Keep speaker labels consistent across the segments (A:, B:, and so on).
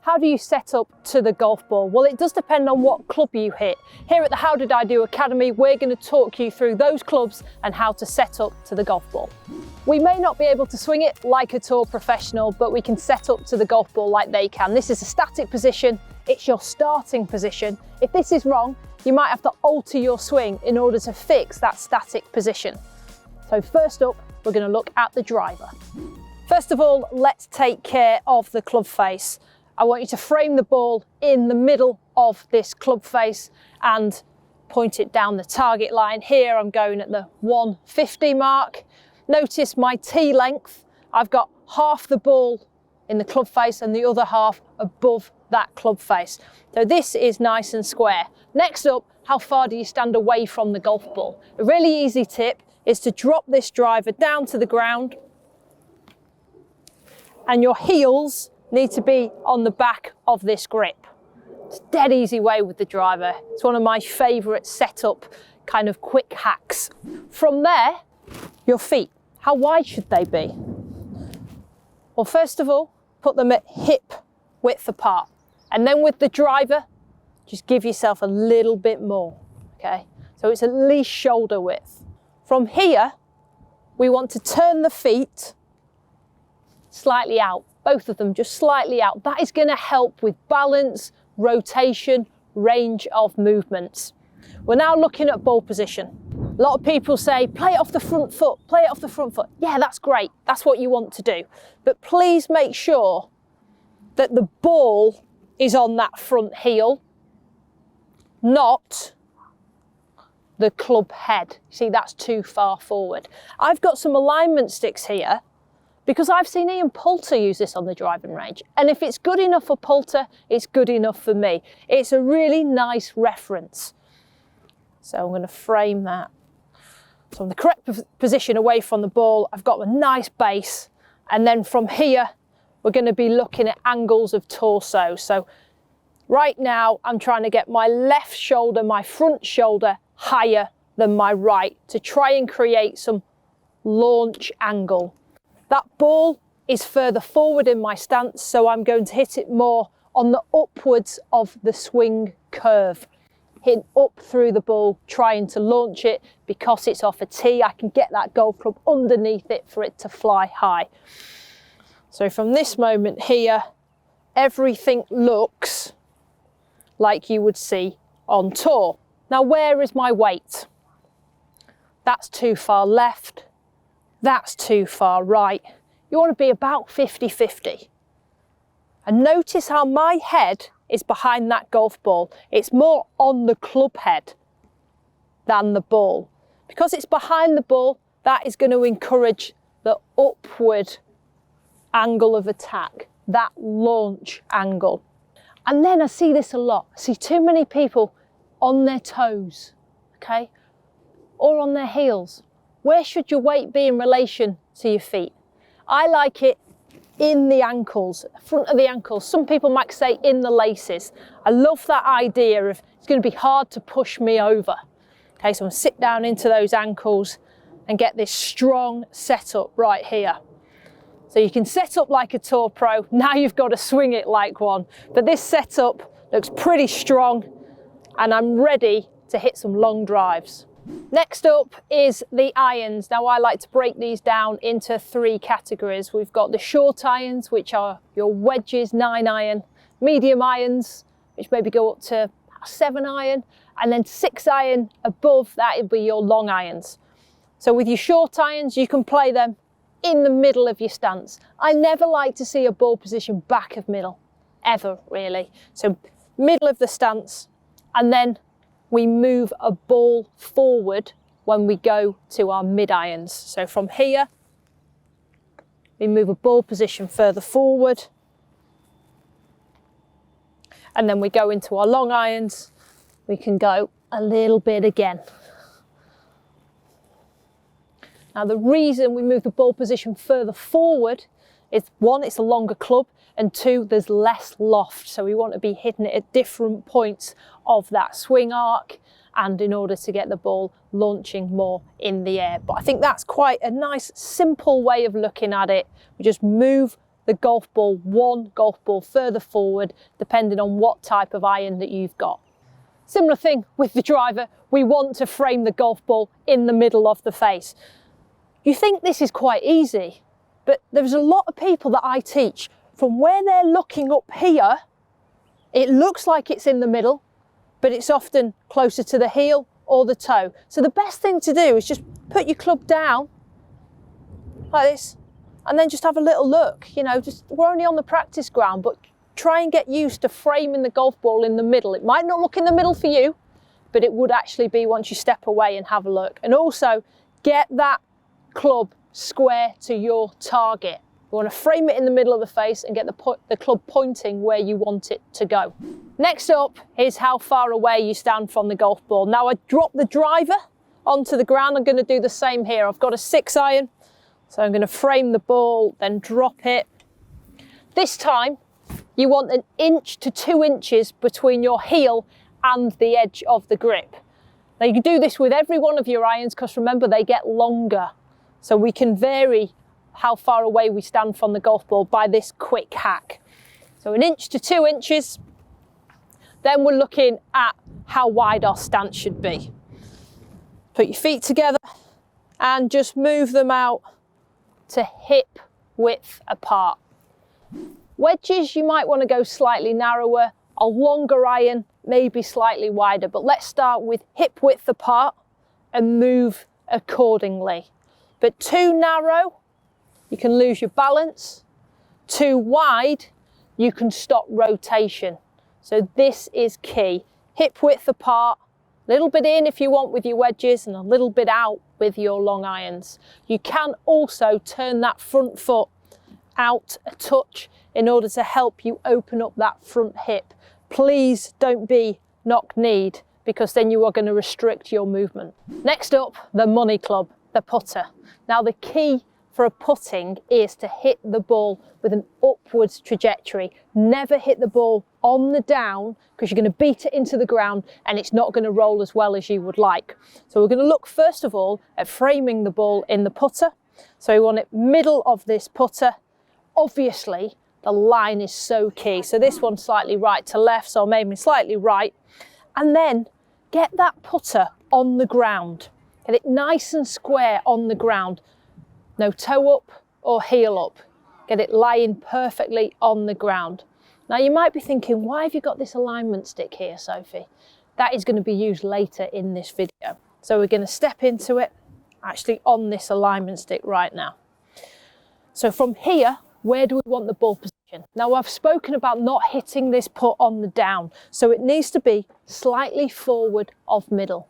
A: How do you set up to the golf ball? Well, it does depend on what club you hit. Here at the How Did I Do Academy, we're going to talk you through those clubs and how to set up to the golf ball. We may not be able to swing it like a tour professional, but we can set up to the golf ball like they can. This is a static position. It's your starting position. If this is wrong, you might have to alter your swing in order to fix that static position. So first up, we're going to look at the driver. First of all, let's take care of the club face. I want you to frame the ball in the middle of this club face and point it down the target line. Here I'm going at the 150 mark. Notice my tee length. I've got half the ball in the club face and the other half above that club face. So this is nice and square. Next up, how far do you stand away from the golf ball? A really easy tip is to drop this driver down to the ground and your heels need to be on the back of this grip. It's a dead easy way with the driver. It's one of my favourite setup kind of quick hacks. From there, your feet. How wide should they be? Well, first of all, put them at hip width apart. And then with the driver, just give yourself a little bit more, okay? So it's at least shoulder width. From here, we want to turn the feet slightly out. Both of them just slightly out. That is going to help with balance, rotation, range of movements. We're now looking at ball position. A lot of people say, play it off the front foot, play it off the front foot. Yeah, that's great. That's what you want to do. But please make sure that the ball is on that front heel, not the club head. See, that's too far forward. I've got some alignment sticks here because I've seen Ian Poulter use this on the driving range. And if it's good enough for Poulter, it's good enough for me. It's a really nice reference. So I'm going to frame that. So in the correct position away from the ball, I've got a nice base. And then from here, we're going to be looking at angles of torso. So right now, I'm trying to get my left shoulder, my front shoulder, higher than my right to try and create some launch angle. That ball is further forward in my stance, so I'm going to hit it more on the upwards of the swing curve. Hitting up through the ball, trying to launch it because it's off a tee. I can get that golf club underneath it for it to fly high. So from this moment here, everything looks like you would see on tour. Now, where is my weight? That's too far left. That's too far right. You want to be about 50-50. And notice how my head is behind that golf ball. It's more on the club head than the ball. Because it's behind the ball, that is going to encourage the upward angle of attack, that launch angle. And then I see this a lot. I see too many people on their toes, okay? Or on their heels. Where should your weight be in relation to your feet? I like it in the ankles, front of the ankles. Some people might say in the laces. I love that idea of it's going to be hard to push me over. Okay, so I'm going to sit down into those ankles and get this strong setup right here. So you can set up like a tour pro. Now you've got to swing it like one. But this setup looks pretty strong and I'm ready to hit some long drives. Next up is the irons. Now I like to break these down into three categories. We've got the short irons, which are your wedges, 9-iron, medium irons, which maybe go up to 7-iron, and then 6-iron above that would be your long irons. So with your short irons, you can play them in the middle of your stance. I never like to see a ball position back of middle, ever really. So middle of the stance, and then we move a ball forward when we go to our mid irons. So from here, we move a ball position further forward. And then we go into our long irons. We can go a little bit again. Now the reason we move the ball position further forward is one, it's a longer club, and two, there's less loft. So we want to be hitting it at different points of that swing arc and in order to get the ball launching more in the air. But I think that's quite a nice, simple way of looking at it. We just move the golf ball one golf ball further forward, depending on what type of iron that you've got. Similar thing with the driver, we want to frame the golf ball in the middle of the face. You think this is quite easy, but there's a lot of people that I teach, from where they're looking up here, it looks like it's in the middle, but it's often closer to the heel or the toe. So the best thing to do is just put your club down like this, and then just have a little look. You know, we're only on the practice ground, but try and get used to framing the golf ball in the middle. It might not look in the middle for you, but it would actually be once you step away and have a look. And also get that club square to your target. You want to frame it in the middle of the face and get the club pointing where you want it to go. Next up is how far away you stand from the golf ball. Now I drop the driver onto the ground. I'm going to do the same here. I've got a 6-iron, so I'm going to frame the ball, then drop it. This time you want 1 inch to 2 inches between your heel and the edge of the grip. Now you can do this with every one of your irons, because remember, they get longer. So we can vary how far away we stand from the golf ball by this quick hack. So 1 inch to 2 inches. Then we're looking at how wide our stance should be. Put your feet together and just move them out to hip width apart. Wedges, you might want to go slightly narrower. A longer iron, maybe slightly wider, but let's start with hip width apart and move accordingly. But too narrow, you can lose your balance. Too wide, you can stop rotation. So this is key. Hip width apart, a little bit in if you want with your wedges and a little bit out with your long irons. You can also turn that front foot out a touch in order to help you open up that front hip. Please don't be knock-kneed, because then you are going to restrict your movement. Next up, the money club, the putter. Now the key for a putting is to hit the ball with an upwards trajectory. Never hit the ball on the down, because you're going to beat it into the ground and it's not going to roll as well as you would like. So we're going to look first of all at framing the ball in the putter. So we want it middle of this putter. Obviously the line is so key. So this one's slightly right to left, so maybe slightly right. And then get that putter on the ground. Get it nice and square on the ground. No toe up or heel up. Get it lying perfectly on the ground. Now you might be thinking, why have you got this alignment stick here, Sophie? That is going to be used later in this video. So we're going to step into it actually on this alignment stick right now. So from here, where do we want the ball position? Now I've spoken about not hitting this putt on the down, so it needs to be slightly forward of middle.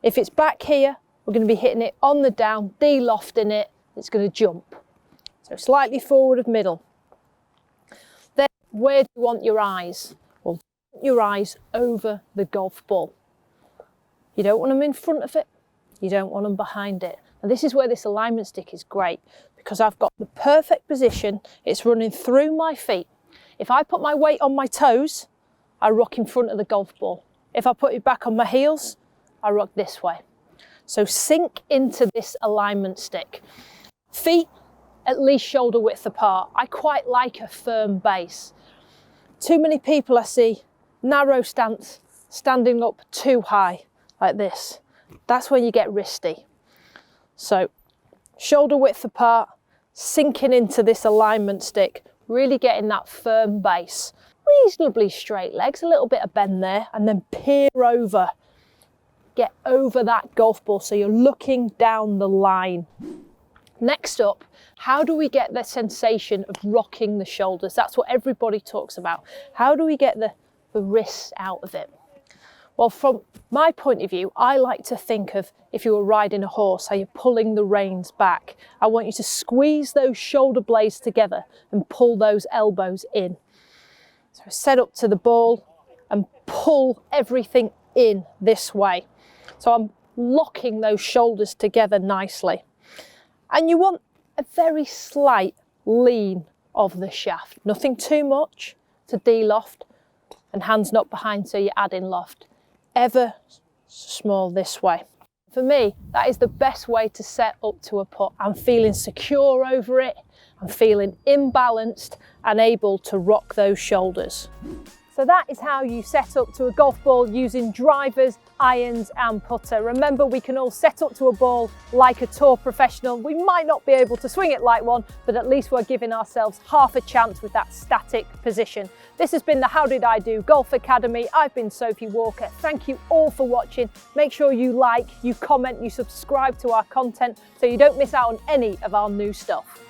A: If it's back here, we're going to be hitting it on the down, de-lofting it, it's going to jump. So slightly forward of middle. Then where do you want your eyes? Well, your eyes over the golf ball. You don't want them in front of it, you don't want them behind it. And this is where this alignment stick is great, because I've got the perfect position, it's running through my feet. If I put my weight on my toes, I rock in front of the golf ball. If I put it back on my heels, I rock this way. So sink into this alignment stick. Feet at least shoulder width apart. I quite like a firm base. Too many people I see narrow stance, standing up too high like this. That's when you get wristy. So shoulder width apart, sinking into this alignment stick, really getting that firm base. Reasonably straight legs, a little bit of bend there, and then peer over. Get over that golf ball so you're looking down the line. Next up, how do we get the sensation of rocking the shoulders? That's what everybody talks about. How do we get the wrists out of it? Well, from my point of view, I like to think of, if you were riding a horse, how you're pulling the reins back. I want you to squeeze those shoulder blades together and pull those elbows in. So set up to the ball and pull everything in this way. So I'm locking those shoulders together nicely. And you want a very slight lean of the shaft. Nothing too much to de-loft, and hands not behind so you're adding loft. Ever small this way. For me, that is the best way to set up to a putt. I'm feeling secure over it, I'm feeling imbalanced and able to rock those shoulders. So that is how you set up to a golf ball using drivers, irons and putter. Remember, we can all set up to a ball like a tour professional. We might not be able to swing it like one, but at least we're giving ourselves half a chance with that static position. This has been the How Did I Do Golf Academy. I've been Sophie Walker. Thank you all for watching. Make sure you like, you comment, you subscribe to our content so you don't miss out on any of our new stuff.